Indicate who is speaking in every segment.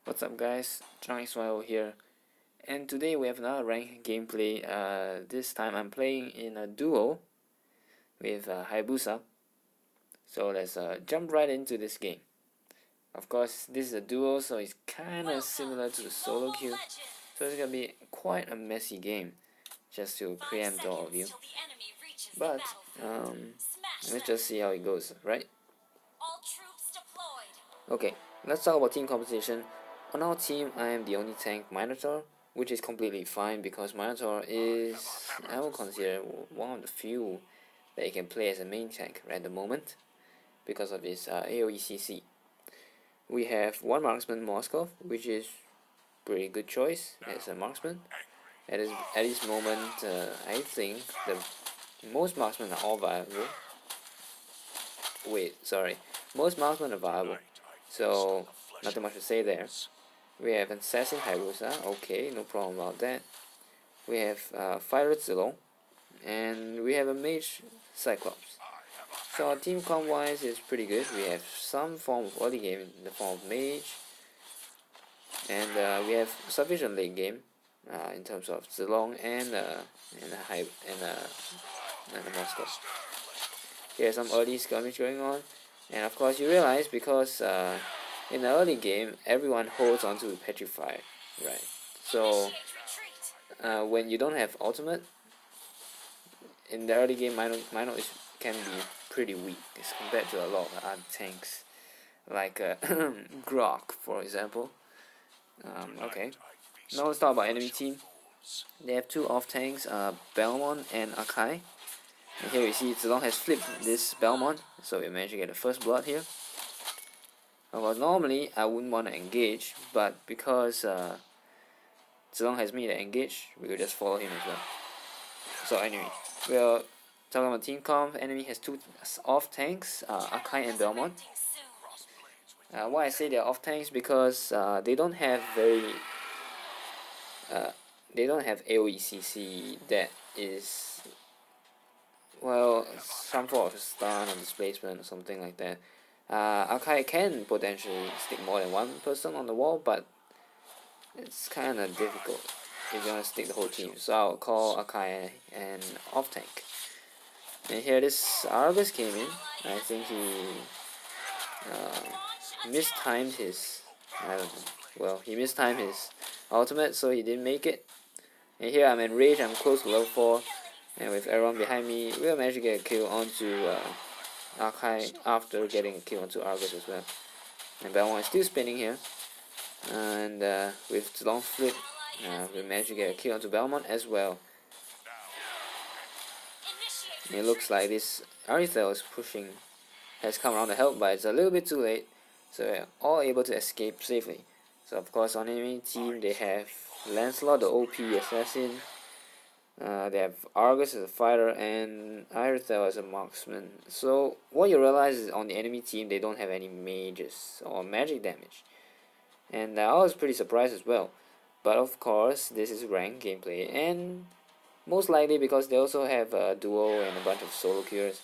Speaker 1: What's up guys, John XYO here, and today we have another ranked gameplay. This time I'm playing in a duo with Hayabusa, so let's jump right into this game. Of course, this is a duo, so it's kinda similar to the solo queue, so it's gonna be quite a messy game, just to preempt all of you. But, let's just see how it goes, right? Okay, let's talk about team composition. On our team, I am the only tank Minotaur, which is completely fine because Minotaur is, I would consider, one of the few that you can play as a main tank right at the moment because of his AoE CC. We have one Marksman Moskov, which is pretty good choice as a Marksman. At this moment, I think the most Marksmen are all viable. Most Marksmen are viable, so nothing much to say there. We have Assassin Hayabusa, okay, no problem about that. We have Fighter Zilong, and we have a Mage Cyclops. So our team comp wise is pretty good. We have some form of early game in the form of Mage, and we have sufficient late game in terms of Zilong and a Moscow. Here's some early skirmish going on, and of course you realize because in the early game everyone holds onto Petrify, right? So when you don't have ultimate in the early game, Mino can be pretty weak as compared to a lot of other tanks like Grock, for example. Okay, now let's talk about enemy team. They have two off tanks, Balmond and Akai. And here we see Zilong has flipped this Balmond, so we managed to get the first blood here. Well, normally I wouldn't want to engage, but because Zilong has made an engage, we will just follow him as well. So anyway, we're talking about team comp. Enemy has two off tanks, Akai and Balmond. Why I say they're off tanks because they don't have AoE CC that is, well, some form of stun or displacement or something like that. Akai can potentially stick more than one person on the wall, but it's kinda difficult if you wanna stick the whole team. So I'll call Akai an off tank. And here this Argus came in. I think he mistimed his, he mistimed his ultimate, so he didn't make it. And here I'm in rage, I'm close to level 4, and with everyone behind me, we'll manage to get a kill onto Akai after getting a kill onto Argus as well. And Balmond is still spinning here, and with Zilong flip, we managed to get a kill onto Balmond as well. And it looks like this Arythel is has come around to help, but it's a little bit too late, so we're all able to escape safely. So of course on the enemy team they have Lancelot, the OP assassin. They have Argus as a fighter and Arythel as a marksman. So what you realize is on the enemy team they don't have any mages or magic damage, and I was pretty surprised as well. But of course this is ranked gameplay, and most likely because they also have a duo and a bunch of solo queuers.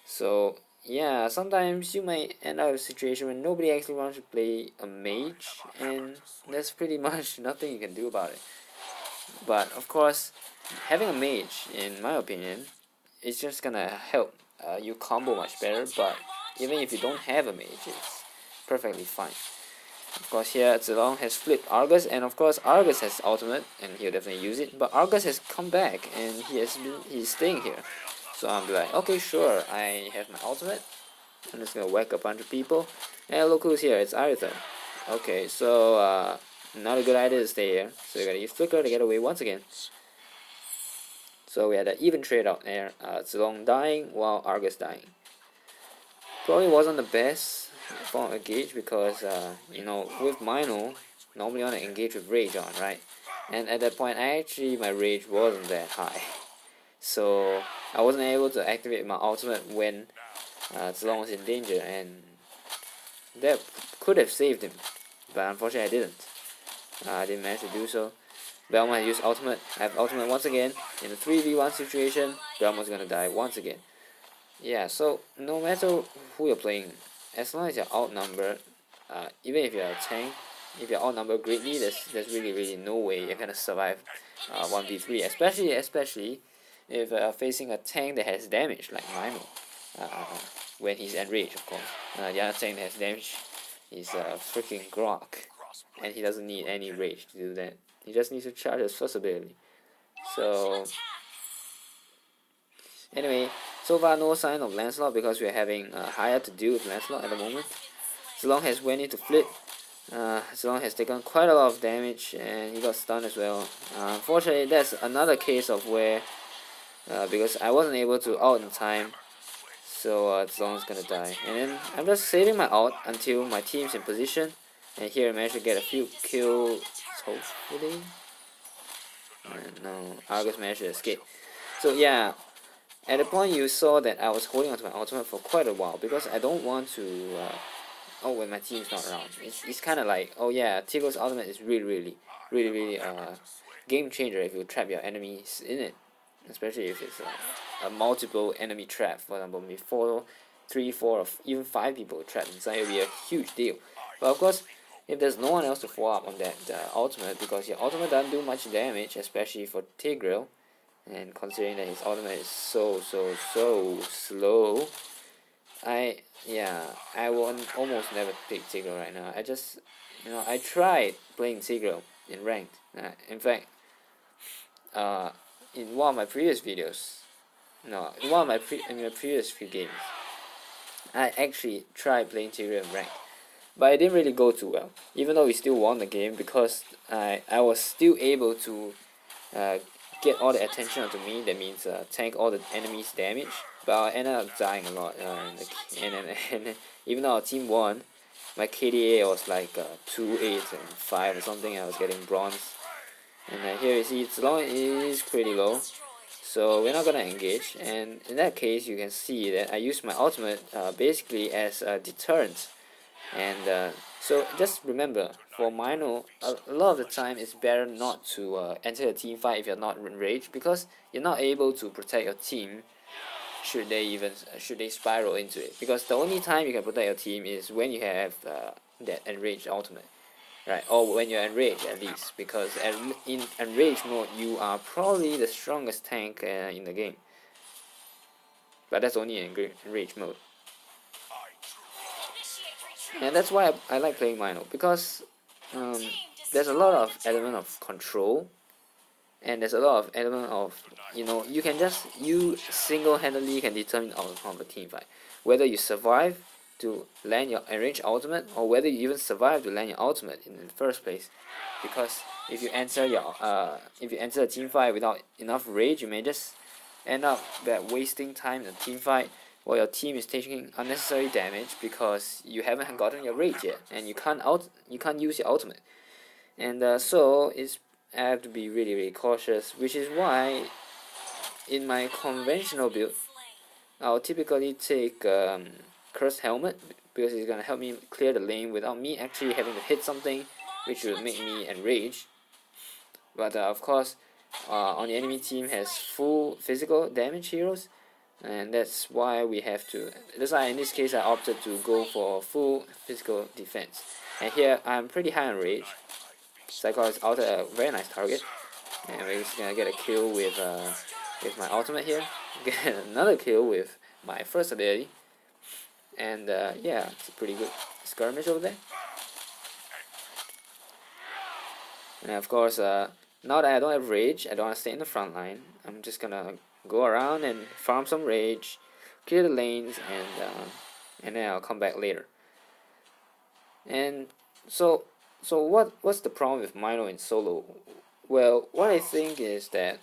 Speaker 1: So yeah, sometimes you might end up in a situation where nobody actually wants to play a mage, and there's pretty much nothing you can do about it. But of course, having a mage, in my opinion, is just gonna help you combo much better. But even if you don't have a mage, it's perfectly fine. Of course, here Zilong has flipped Argus, and of course Argus has ultimate, and he'll definitely use it. But Argus has come back, and he's staying here. So I'm like, okay, sure, I have my ultimate. I'm just gonna whack a bunch of people. And look who's here, it's Arythel. Okay, so not a good idea to stay here. So we're gonna use Flicker to get away once again. So we had an even trade out there. Zilong dying while Argus dying. Probably wasn't the best form of engage because with Mino, normally you want to engage with rage on, right? And at that point, my rage wasn't that high. So I wasn't able to activate my ultimate when Zilong was in danger, and that could have saved him, but unfortunately I didn't. I didn't manage to do so. Balmond used ultimate. I have ultimate once again. In a 3v1 situation, Balmond's gonna die once again. Yeah, so no matter who you're playing, as long as you're outnumbered, even if you're a tank, if you're outnumbered greatly, there's really no way you're gonna survive 1v3, especially if facing a tank that has damage like Mino, when he's enraged, of course. The other tank that has damage is freaking Grock, and he doesn't need any rage to do that. He just needs to charge his first ability. So anyway, so far no sign of Lancelot because we're having Haya to deal with Lancelot at the moment. Zilong has went into flip. Zilong has taken quite a lot of damage and he got stunned as well. Unfortunately, that's another case of where because I wasn't able to ult in time, so Zilong's gonna die. And then I'm just saving my ult until my team's in position. And here I managed to get a few kills, hopefully. And no, Argus managed to escape. So yeah, at the point you saw that I was holding onto my ultimate for quite a while because I don't want to. Oh, when my team's not around, it's kind of like, oh yeah, Tigreal's ultimate is really game changer if you trap your enemies in it, especially if it's a multiple enemy trap. For example, maybe 4, 3, 4, or even 5 people trapped inside, it'll be a huge deal. But of course, if there's no one else to follow up on that ultimate, because your ultimate doesn't do much damage, especially for Tigreal, and considering that his ultimate is so slow, I will almost never pick Tigreal right now. I just, I tried playing Tigreal in ranked. In fact, in one of my previous videos, no, in one of my previous few games, I actually tried playing Tigreal in ranked, but it didn't really go too well. Even though we still won the game because I was still able to get all the attention onto me. That means tank all the enemies' damage. But I ended up dying a lot. And even though our team won, my KDA was like 2, 8, and 5 or something. I was getting bronze. And here you see it's low. It is pretty low. So we're not gonna engage. And in that case, you can see that I used my ultimate basically as a deterrent. And so just remember, for Mino, a lot of the time it's better not to enter a team fight if you're not enraged, because you're not able to protect your team should they spiral into it. Because the only time you can protect your team is when you have that enraged ultimate, right? Or when you're enraged at least, because in enraged mode you are probably the strongest tank in the game. But that's only in enraged mode. And that's why I like playing Mino, because there's a lot of element of control, and there's a lot of element of, you single-handedly can determine the outcome of a team fight, whether you survive to land your enraged ultimate, or whether you even survive to land your ultimate in the first place. Because if you enter a team fight without enough rage, you may just end up wasting time in a team fight while your team is taking unnecessary damage because you haven't gotten your rage yet, and you can't use your ultimate. And so I have to be really cautious, which is why in my conventional build I'll typically take Cursed Helmet, because it's gonna help me clear the lane without me actually having to hit something, which will make me enraged. But of course, on the enemy team has full physical damage heroes, and that's why in this case I opted to go for full physical defense. And here I'm pretty high on rage. Psycho is out a very nice target, and we're just gonna get a kill with my ultimate here. Get another kill with my first ability, and yeah, it's a pretty good skirmish over there. And of course, now that I don't have rage, I don't want to stay in the front line. I'm just gonna go around and farm some rage, clear the lanes, and then I'll come back later. And so what's the problem with Mino in solo? Well, what I think is that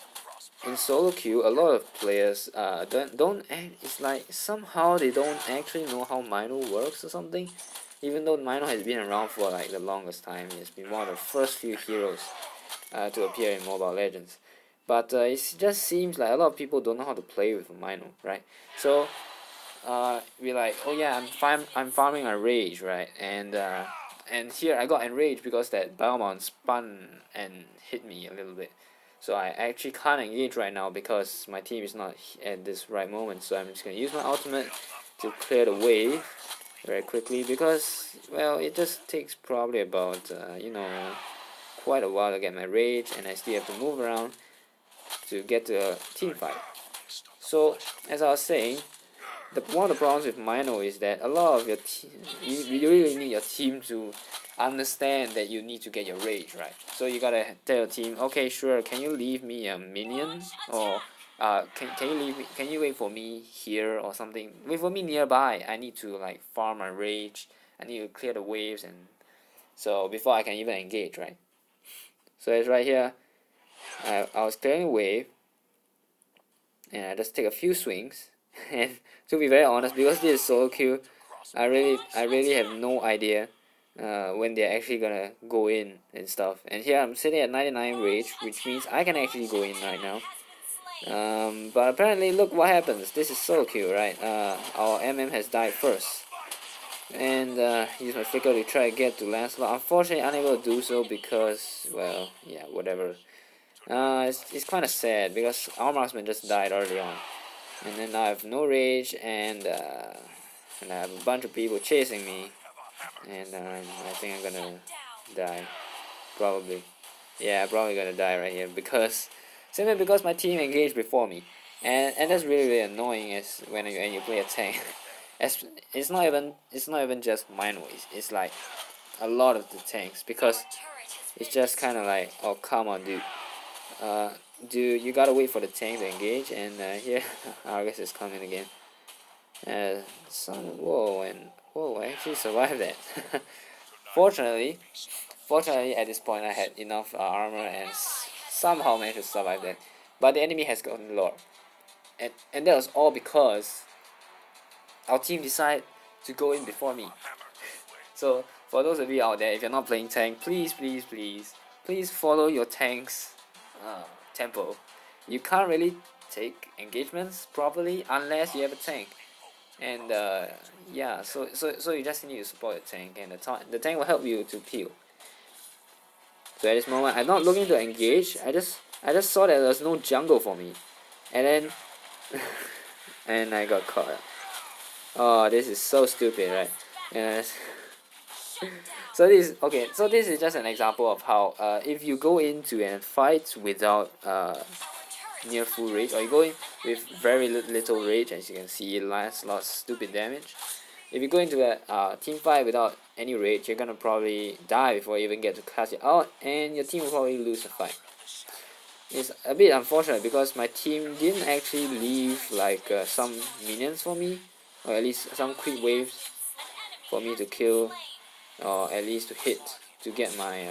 Speaker 1: in solo queue, a lot of players it's like somehow they don't actually know how Mino works or something. Even though Mino has been around for like the longest time, it's been one of the first few heroes to appear in Mobile Legends. But it just seems like a lot of people don't know how to play with Mino, right? So we're like, oh yeah, I'm farming a rage, right? And here I got enraged because that Balmond spun and hit me a little bit. So I actually can't engage right now because my team is not at this right moment. So I'm just gonna use my ultimate to clear the wave. very quickly because, well, it just takes probably about quite a while to get my rage, and I still have to move around to get to a team fight. So as I was saying, one of the problems with Mino is that a lot of your you really need your team to understand that you need to get your rage right. So you gotta tell your team, okay, sure, can you leave me a minion, or can you leave me, can you wait for me here or something? Wait for me nearby. I need to like farm my rage. I need to clear the waves, and so before I can even engage, right? So it's right here. I was clearing a wave, and I just take a few swings. And to be very honest, because this is solo queue, I really have no idea when they're actually gonna go in and stuff. And here I'm sitting at 99 rage, which means I can actually go in right now. But apparently, look what happens. This is solo queue, right? Our MM has died first, and use my flicker to try to get to Lancelot. Unfortunately, unable to do so because, well, yeah, whatever. It's kind of sad because our Marksman just died early on. And then I have no rage, and I have a bunch of people chasing me, and I think I'm gonna die, probably. Yeah, I'm probably gonna die right here because simply because my team engaged before me, and that's really annoying as when you play a tank. It's not even just Mino, it's like a lot of the tanks, because it's just kind of like, oh come on dude. Dude, you gotta wait for the tank to engage, and here Argus is coming again. Whoa, and whoa, I actually survived that. fortunately, fortunately at this point I had enough armor and somehow managed to survive that. But the enemy has gotten lower, and that was all because our team decided to go in before me. So for those of you out there, if you're not playing tank, please follow your tank's tempo. You can't really take engagements properly unless you have a tank, and yeah, so you just need to support the tank, and the tank will help you to peel. So at this moment, I'm not looking to engage. I just saw that there's no jungle for me, and then and I got caught. Oh, this is so stupid, right? And so this is just an example of how if you go into a fight without near full rage, or you go in with very little rage, as you can see, it lands lots of stupid damage. If you go into a team fight without any rage, you're gonna probably die before you even get to cast it out, and your team will probably lose the fight. It's a bit unfortunate because my team didn't actually leave like some minions for me, or at least some quick waves for me to kill, or at least to hit to get my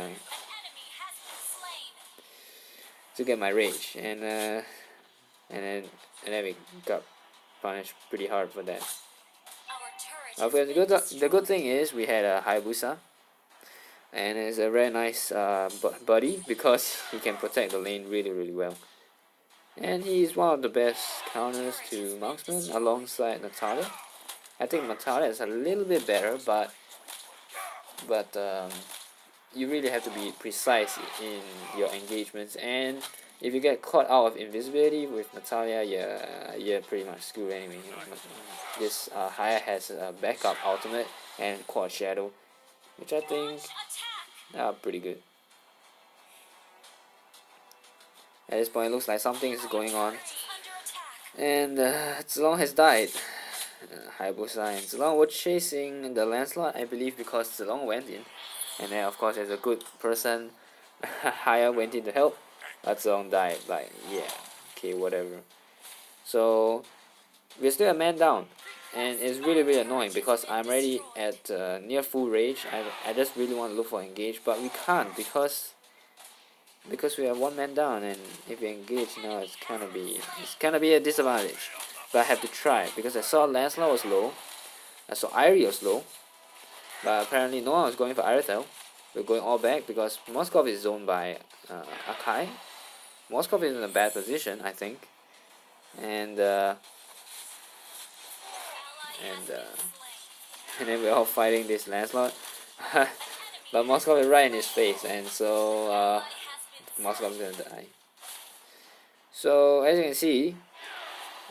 Speaker 1: rage, and then we got punished pretty hard for that. The good thing is we had a Hayabusa, and it's a very nice buddy because he can protect the lane really well. And he's one of the best counters to Marksmen alongside Natalia. I think Natalia is a little bit better, but you really have to be precise in your engagements, and if you get caught out of invisibility with Natalia, you're pretty much screwed anyway. This Haya has a backup ultimate and quad shadow, which I think are pretty good. At this point, it looks like something is going on, and Zilong has died. Hayabusa and Zilong were chasing the Lancelot, I believe, because Zilong went in, and then of course as a good person, Haya went in to help, but Zilong died. Like, yeah, okay, whatever. So we're still a man down, and it's really annoying because I'm already at near full rage. I just really want to look for engage, but we can't because we are one man down, and if we engage now, it's gonna be a disadvantage. But I have to try because I saw Lancelot was low, I saw Irie was low, but apparently no one was going for Irithel. We're going all back because Moskov is zoned by Akai. Moskov is in a bad position, I think, and then we're all fighting this Lancelot. But Moskov is right in his face, and so Moskov's gonna die. So as you can see,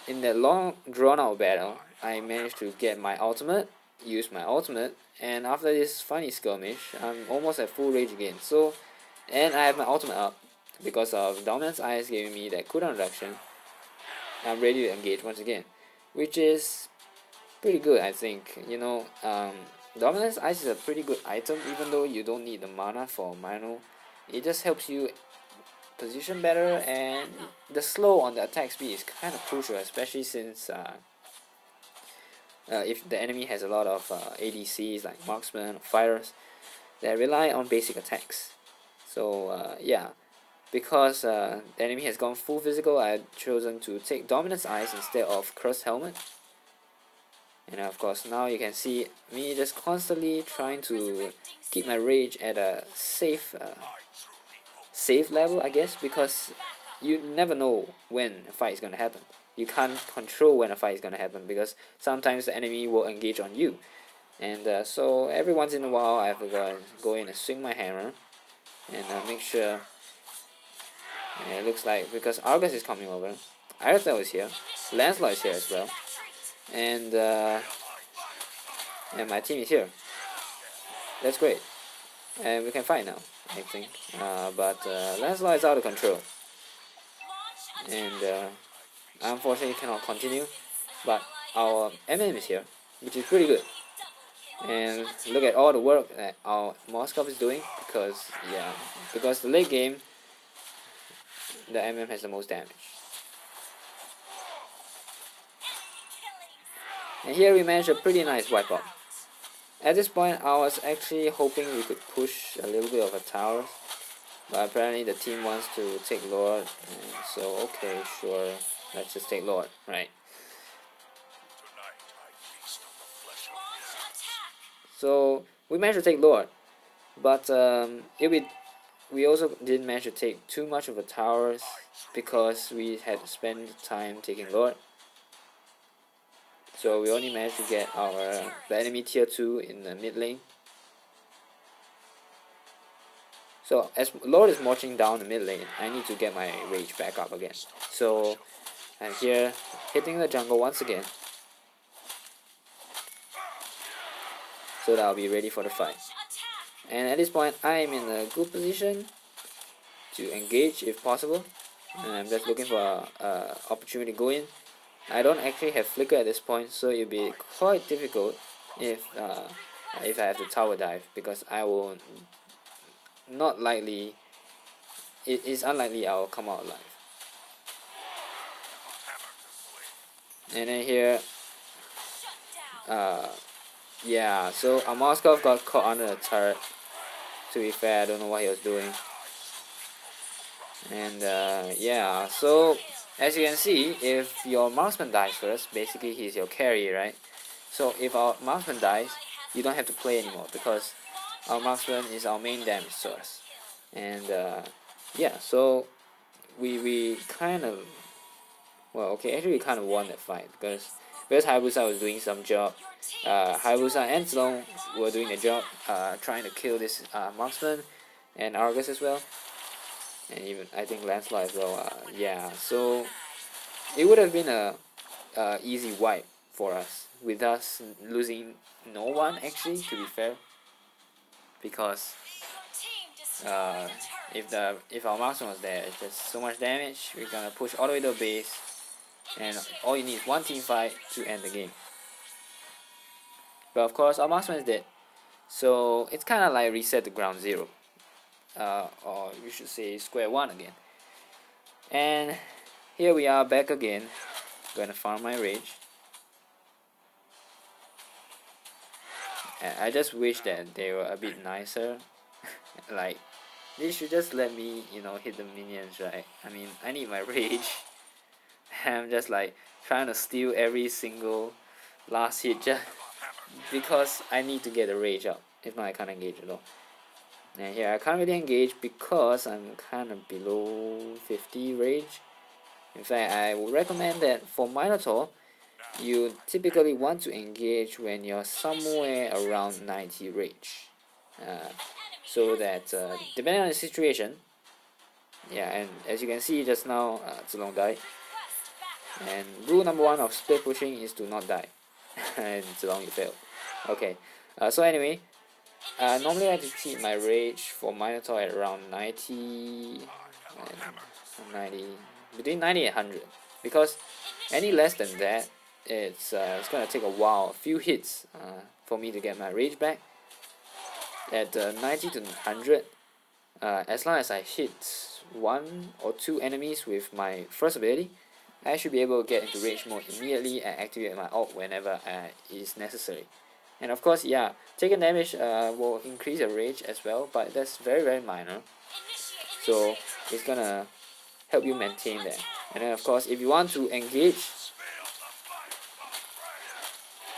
Speaker 1: in that long drawn out battle, I managed to get my ultimate, use my ultimate, and after this funny skirmish, I'm almost at full rage again. So, and I have my ultimate up because of Dominance Ice giving me that cooldown reduction. I'm ready to engage once again, which is pretty good, I think. You know, Dominance Ice is a pretty good item, even though you don't need the mana for Mino. It just helps you position better, and the slow on the attack speed is kind of crucial, especially since if the enemy has a lot of ADCs like Marksmen or Fighters that rely on basic attacks. So yeah, because the enemy has gone full physical, I had chosen to take Dominance Ice instead of Cursed Helmet. And of course now you can see me just constantly trying to keep my rage at a safe level, I guess, because you never know when a fight is going to happen. You can't control when a fight is going to happen because sometimes the enemy will engage on you. And so every once in a while I have to go in and swing my hammer and make sure. And it looks like because Argus is coming over, Aerithel is here, Lancelot is here as well, and my team is here. That's great, and we can fight now, I think. But Lancelot is out of control, and unfortunately cannot continue. But our MM is here, which is pretty good. And look at all the work that our Moskov is doing, because the late game, the MM has the most damage. And here we managed a pretty nice wipe up. At this point I was actually hoping we could push a little bit of a tower, but apparently the team wants to take Lord, and so okay, sure, let's just take Lord, right? So we managed to take Lord, but we also didn't manage to take too much of the towers because we had spent time taking Lord. So we only managed to get the enemy tier 2 in the mid lane. So as Lord is marching down the mid lane, I need to get my rage back up again. So I'm here hitting the jungle once again, so that I'll be ready for the fight. And at this point I am in a good position to engage if possible, and I'm just looking for an opportunity to go in. I don't actually have flicker at this point, so it'll be quite difficult if I have to tower dive, because I will not likely, it is unlikely I'll come out alive. And then here, yeah, so Moskov got caught under the turret. To be fair, I don't know what he was doing. And yeah, so as you can see, if your Marksman dies first, basically he's your carry, right? So if our Marksman dies, you don't have to play anymore, because our Marksman is our main damage source. And yeah, so we kind of, well, okay, actually we kind of won that fight, because Hayabusa was doing some job. Hayabusa and Sloan were doing the job, trying to kill this Marksman and Argus as well, and even I think Lancelot as well. Yeah, so it would have been a easy wipe for us, with us losing no one actually, to be fair, because if our Marksman was there, it's just so much damage. We're gonna push all the way to the base, and all you need is one team fight to end the game. But of course our Marksman is dead, so it's kind of like reset to ground zero, or you should say square one again. And here we are back again, gonna farm my rage. And I just wish that they were a bit nicer. Like, they should just let me, hit the minions, right? I mean, I need my rage. I'm just like trying to steal every single last hit just because I need to get the rage up. If not, I can't engage at all. And here I can't really engage because I'm kind of below 50 rage. In fact, I would recommend that for Minotaur, you typically want to engage when you're somewhere around 90 rage. So that depending on the situation, yeah, and as you can see just now, Zilong died. And rule number 1 of split pushing is to not die. And Zilong, you failed. Okay, so anyway, normally I like to keep my rage for Minotaur at around 90 and 90, between 90 and 100, because any less than that, it's gonna take a while, a few hits, for me to get my rage back. At 90 to 100, as long as I hit 1 or 2 enemies with my first ability, I should be able to get into rage mode immediately and activate my ult whenever it is necessary. And of course, yeah, taking damage will increase your rage as well, but that's very minor. So it's gonna help you maintain that. And then of course, if you want to engage,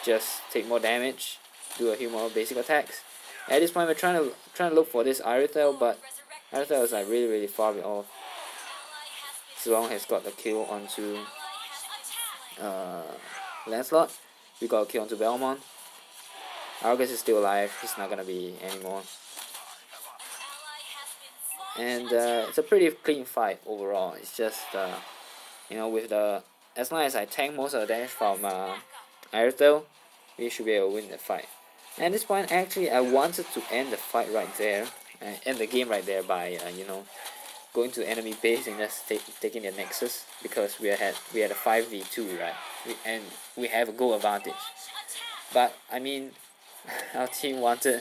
Speaker 1: just take more damage, do a few more basic attacks. At this point, we're trying to look for this Arythel, but Arythel is like really far off. Zilong has got the kill onto Lancelot. We got a kill onto Balmond. Argus is still alive. He's not gonna be anymore. And it's a pretty clean fight overall. It's just you know, with the, as long as I tank most of the damage from Arythel, we should be able to win the fight. And at this point, actually, I wanted to end the fight right there, end the game right there by you know, going to the enemy base and just taking their nexus, because we had a 5v2, right? We have a goal advantage. But I mean, our team wanted to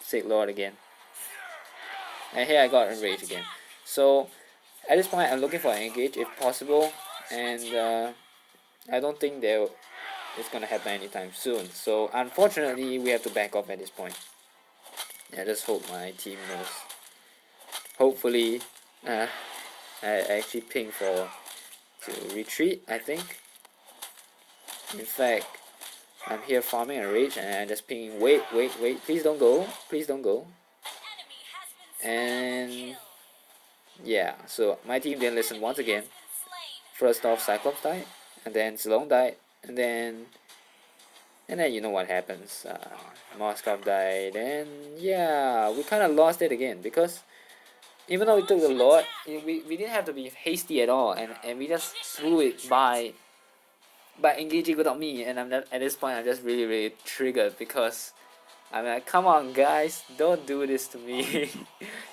Speaker 1: take Lord again, and here I got enraged again. So at this point, I'm looking for an engage if possible, and I don't think it's gonna happen anytime soon. So unfortunately, we have to back off at this point. I just hope my team knows. Hopefully, I actually ping to retreat, I think. In fact, I'm here farming a rage and I'm just pinging, wait, please don't go, And yeah, so my team didn't listen once again. First off, Cyclops died, and then Zilong died, and then you know what happens. Moskov died, and yeah, we kind of lost it again, because even though we took the Lord, we didn't have to be hasty at all, and we just threw it by engaging without me. And at this point, I'm just really triggered, because I'm like, come on guys, don't do this to me.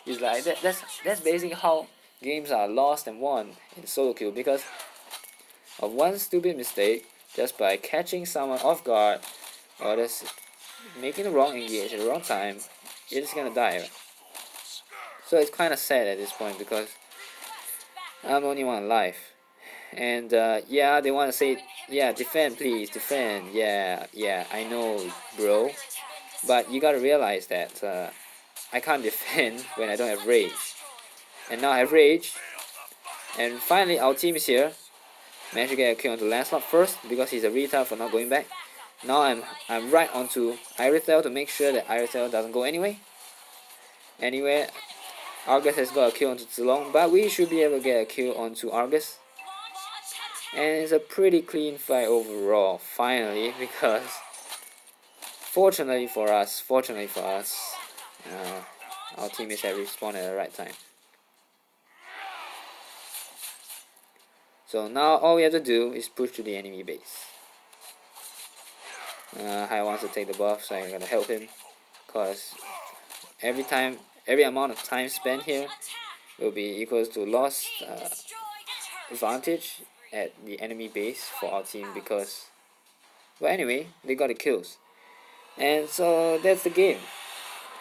Speaker 1: It's like that's basically how games are lost and won in solo queue, because of one stupid mistake, just by catching someone off guard, or just making the wrong engage at the wrong time, you're just gonna die. So it's kind of sad at this point, because I'm the only one alive. And yeah, they want to say, yeah, defend please, defend, yeah, I know bro, but you gotta realize that I can't defend when I don't have rage. And now I have rage, and finally our team is here. Managed to get a kill onto Lancelot first, because he's a retard for not going back. Now I'm right onto Arythel to make sure that Arythel doesn't go anywhere. Argus has got a kill onto Zilong, but we should be able to get a kill onto Argus. And it's a pretty clean fight overall, finally, because fortunately for us, our teammates have respawned at the right time. So now all we have to do is push to the enemy base. Hai wants to take the buff, so I'm gonna help him, because every amount of time spent here will be equals to lost advantage at the enemy base for our team, because, well, anyway, they got the kills. And so that's the game.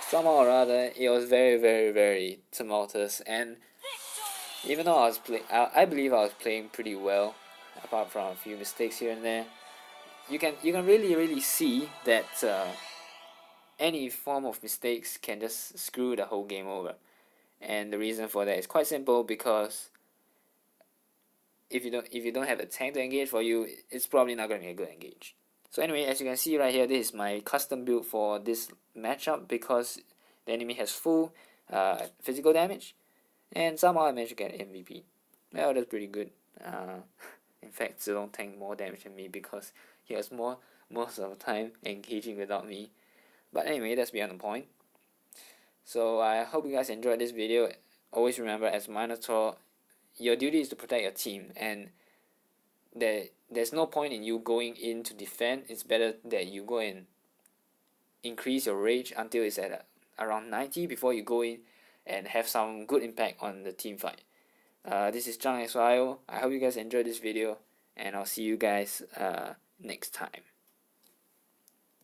Speaker 1: Somehow or other, it was very tumultuous, and even though I believe I was playing pretty well, apart from a few mistakes here and there, you can really see that any form of mistakes can just screw the whole game over. And the reason for that is quite simple, because if you don't have a tank to engage for you, it's probably not going to be a good engage. So anyway, as you can see right here, this is my custom build for this matchup, because the enemy has full physical damage, and somehow I managed to get MVP. Well, that's pretty good. In fact, Zilong tanked more damage than me, because he was most of the time engaging without me. But anyway, that's beyond the point. So I hope you guys enjoyed this video. Always remember, as Minotaur, your duty is to protect your team, and there's no point in you going in to defend. It's better that you go in increase your rage until it's at around 90 before you go in and have some good impact on the team fight. This is Zhang XYO. I hope you guys enjoyed this video, and I'll see you guys next time.